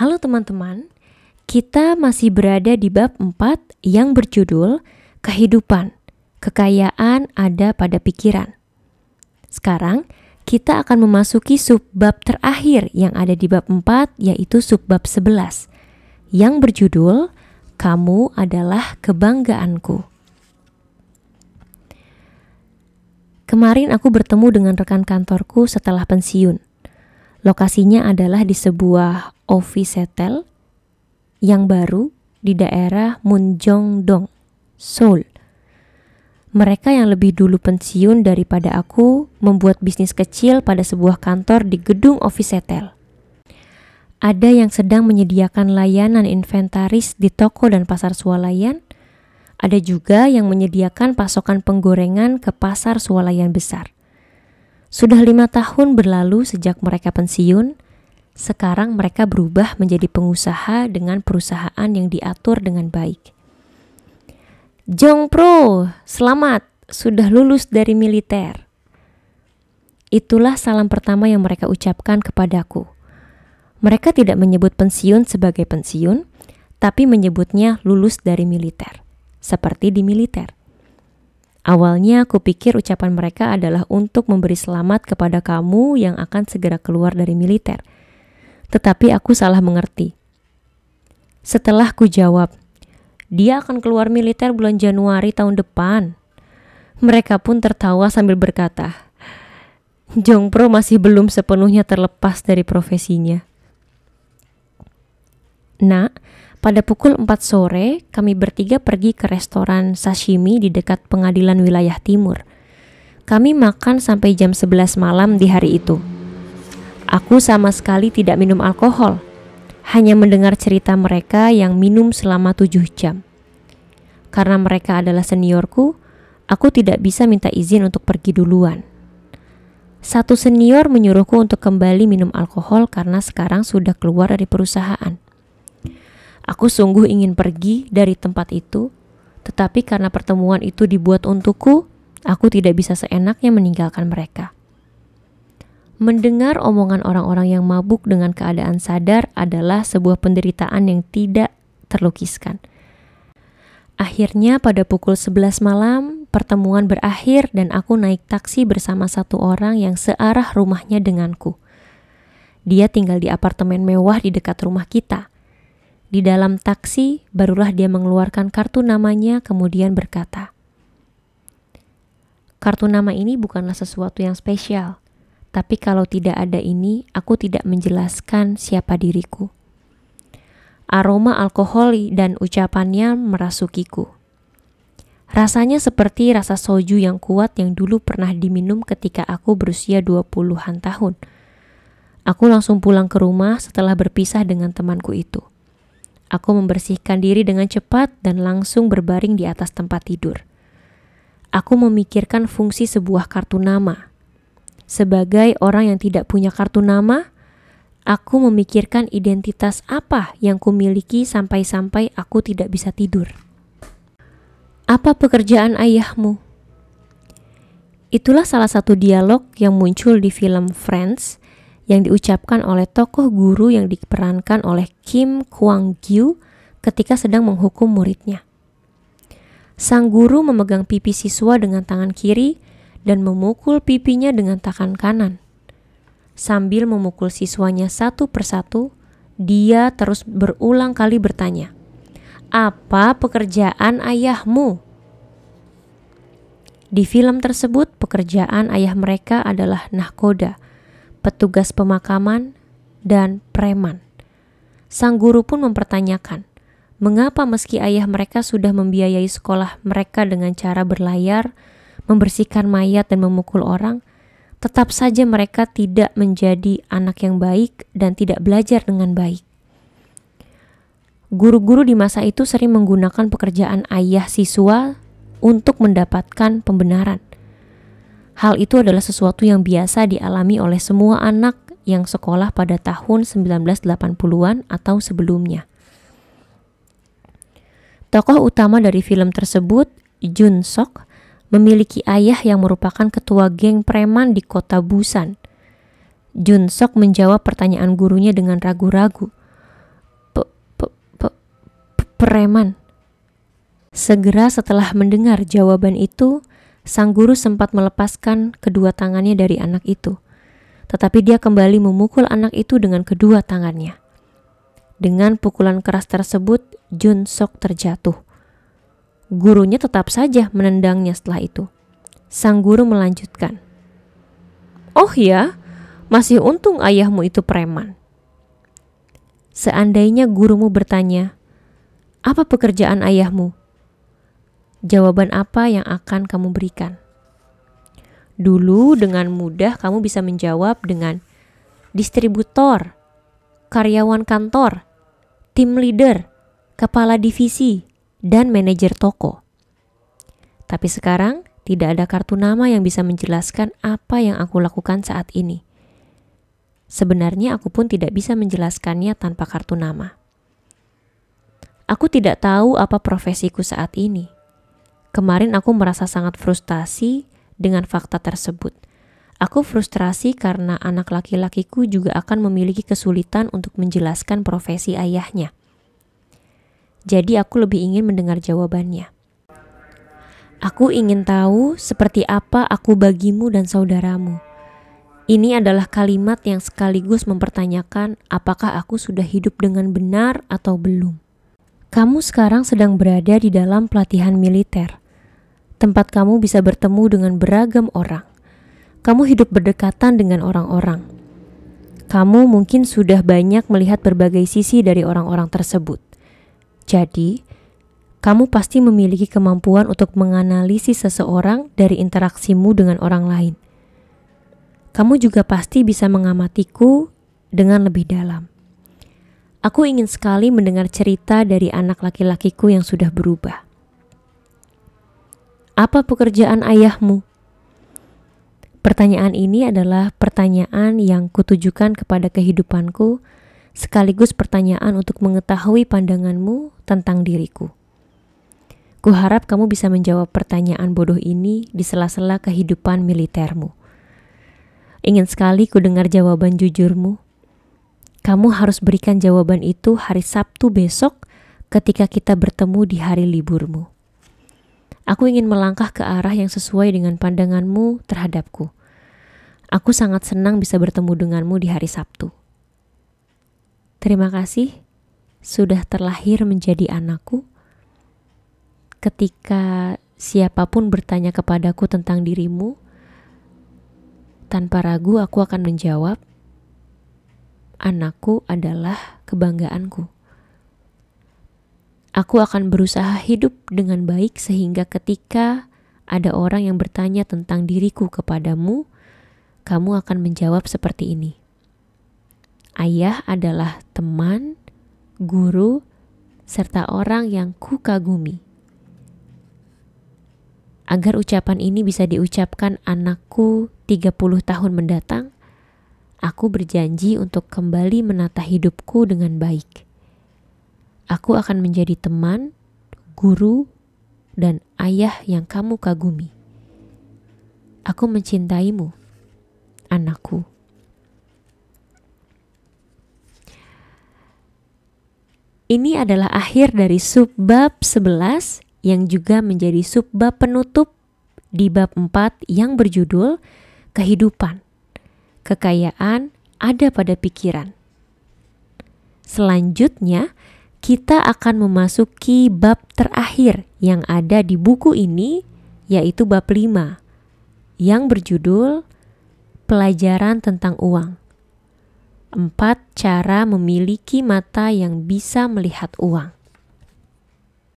Halo teman-teman, kita masih berada di bab 4 yang berjudul Kehidupan, Kekayaan ada pada pikiran. Sekarang kita akan memasuki subbab terakhir yang ada di bab 4, yaitu subbab 11 yang berjudul Kamu adalah kebanggaanku. Kemarin aku bertemu dengan rekan kantorku setelah pensiun. Lokasinya adalah di sebuah office hotel yang baru di daerah Munjongdong, Seoul. Mereka yang lebih dulu pensiun daripada aku membuat bisnis kecil pada sebuah kantor di gedung office hotel. Ada yang sedang menyediakan layanan inventaris di toko dan pasar swalayan. Ada juga yang menyediakan pasokan penggorengan ke pasar swalayan besar. Sudah 5 tahun berlalu sejak mereka pensiun. Sekarang mereka berubah menjadi pengusaha dengan perusahaan yang diatur dengan baik. Jong Pro, selamat, sudah lulus dari militer. Itulah salam pertama yang mereka ucapkan kepadaku. Mereka tidak menyebut pensiun sebagai pensiun, tapi menyebutnya lulus dari militer, seperti di militer. Awalnya aku pikir ucapan mereka adalah untuk memberi selamat kepada kamu yang akan segera keluar dari militer. Tetapi aku salah mengerti. Setelah ku jawab, dia akan keluar militer bulan Januari tahun depan. Mereka pun tertawa sambil berkata, Jong Pro masih belum sepenuhnya terlepas dari profesinya. Nah, pada pukul 4 sore, kami bertiga pergi ke restoran sashimi di dekat pengadilan wilayah timur. Kami makan sampai jam 11 malam di hari itu. Aku sama sekali tidak minum alkohol, hanya mendengar cerita mereka yang minum selama 7 jam. Karena mereka adalah seniorku, aku tidak bisa minta izin untuk pergi duluan. Satu senior menyuruhku untuk kembali minum alkohol karena sekarang sudah keluar dari perusahaan. Aku sungguh ingin pergi dari tempat itu, tetapi karena pertemuan itu dibuat untukku, aku tidak bisa seenaknya meninggalkan mereka. Mendengar omongan orang-orang yang mabuk dengan keadaan sadar adalah sebuah penderitaan yang tidak terlukiskan. Akhirnya pada pukul 11 malam, pertemuan berakhir dan aku naik taksi bersama satu orang yang searah rumahnya denganku. Dia tinggal di apartemen mewah di dekat rumah kita. Di dalam taksi, barulah dia mengeluarkan kartu namanya kemudian berkata, "Kartu nama ini bukanlah sesuatu yang spesial, tapi kalau tidak ada ini, aku tidak menjelaskan siapa diriku." Aroma alkohol dan ucapannya merasukiku. Rasanya seperti rasa soju yang kuat yang dulu pernah diminum ketika aku berusia 20-an tahun. Aku langsung pulang ke rumah setelah berpisah dengan temanku itu. Aku membersihkan diri dengan cepat dan langsung berbaring di atas tempat tidur. Aku memikirkan fungsi sebuah kartu nama. Sebagai orang yang tidak punya kartu nama, aku memikirkan identitas apa yang kumiliki sampai-sampai aku tidak bisa tidur. Apa pekerjaan ayahmu? Itulah salah satu dialog yang muncul di film Friends yang diucapkan oleh tokoh guru yang diperankan oleh Kim Kwang-gyu ketika sedang menghukum muridnya. Sang guru memegang pipi siswa dengan tangan kiri dan memukul pipinya dengan tangan kanan. Sambil memukul siswanya satu persatu, dia terus berulang kali bertanya, "Apa pekerjaan ayahmu?" Di film tersebut, pekerjaan ayah mereka adalah nahkoda, petugas pemakaman, dan preman. Sang guru pun mempertanyakan, mengapa meski ayah mereka sudah membiayai sekolah mereka dengan cara berlayar, membersihkan mayat dan memukul orang, tetap saja mereka tidak menjadi anak yang baik dan tidak belajar dengan baik. Guru-guru di masa itu sering menggunakan pekerjaan ayah siswa untuk mendapatkan pembenaran. Hal itu adalah sesuatu yang biasa dialami oleh semua anak yang sekolah pada tahun 1980-an atau sebelumnya. Tokoh utama dari film tersebut, Jun Sok, memiliki ayah yang merupakan ketua geng preman di kota Busan. Jun Sok menjawab pertanyaan gurunya dengan ragu-ragu. Preman. Segera setelah mendengar jawaban itu, sang guru sempat melepaskan kedua tangannya dari anak itu. Tetapi dia kembali memukul anak itu dengan kedua tangannya. Dengan pukulan keras tersebut, Jun Sok terjatuh. Gurunya tetap saja menendangnya setelah itu. Sang guru melanjutkan, "Oh ya, masih untung ayahmu itu preman." Seandainya gurumu bertanya, "Apa pekerjaan ayahmu?" Jawaban apa yang akan kamu berikan? Dulu dengan mudah kamu bisa menjawab dengan distributor, karyawan kantor, tim leader, kepala divisi, dan manajer toko. Tapi sekarang tidak ada kartu nama yang bisa menjelaskan apa yang aku lakukan saat ini. Sebenarnya aku pun tidak bisa menjelaskannya tanpa kartu nama. Aku tidak tahu apa profesiku saat ini. Kemarin aku merasa sangat frustasi dengan fakta tersebut. Aku frustrasi karena anak laki-lakiku juga akan memiliki kesulitan untuk menjelaskan profesi ayahnya. Jadi aku lebih ingin mendengar jawabannya. Aku ingin tahu seperti apa aku bagimu dan saudaramu. Ini adalah kalimat yang sekaligus mempertanyakan apakah aku sudah hidup dengan benar atau belum. Kamu sekarang sedang berada di dalam pelatihan militer. Tempat kamu bisa bertemu dengan beragam orang. Kamu hidup berdekatan dengan orang-orang. Kamu mungkin sudah banyak melihat berbagai sisi dari orang-orang tersebut. Jadi, kamu pasti memiliki kemampuan untuk menganalisis seseorang dari interaksimu dengan orang lain. Kamu juga pasti bisa mengamatiku dengan lebih dalam. Aku ingin sekali mendengar cerita dari anak laki-lakiku yang sudah berubah. Apa pekerjaan ayahmu? Pertanyaan ini adalah pertanyaan yang kutujukan kepada kehidupanku, sekaligus pertanyaan untuk mengetahui pandanganmu tentang diriku. Kuharap kamu bisa menjawab pertanyaan bodoh ini di sela-sela kehidupan militermu. Ingin sekali ku dengar jawaban jujurmu. Kamu harus berikan jawaban itu hari Sabtu besok ketika kita bertemu di hari liburmu. Aku ingin melangkah ke arah yang sesuai dengan pandanganmu terhadapku. Aku sangat senang bisa bertemu denganmu di hari Sabtu. Terima kasih sudah terlahir menjadi anakku. Ketika siapapun bertanya kepadaku tentang dirimu, tanpa ragu aku akan menjawab, anakku adalah kebanggaanku. Aku akan berusaha hidup dengan baik sehingga ketika ada orang yang bertanya tentang diriku kepadamu, kamu akan menjawab seperti ini. Ayah adalah teman, guru, serta orang yang kukagumi. Agar ucapan ini bisa diucapkan anakku 30 tahun mendatang, aku berjanji untuk kembali menata hidupku dengan baik. Aku akan menjadi teman, guru, dan ayah yang kamu kagumi. Aku mencintaimu, anakku. Ini adalah akhir dari subbab 11 yang juga menjadi subbab penutup di bab 4 yang berjudul Kehidupan. Kekayaan ada pada pikiran. Selanjutnya, kita akan memasuki bab terakhir yang ada di buku ini, yaitu bab 5, yang berjudul Pelajaran tentang Uang. 4 cara memiliki mata yang bisa melihat uang.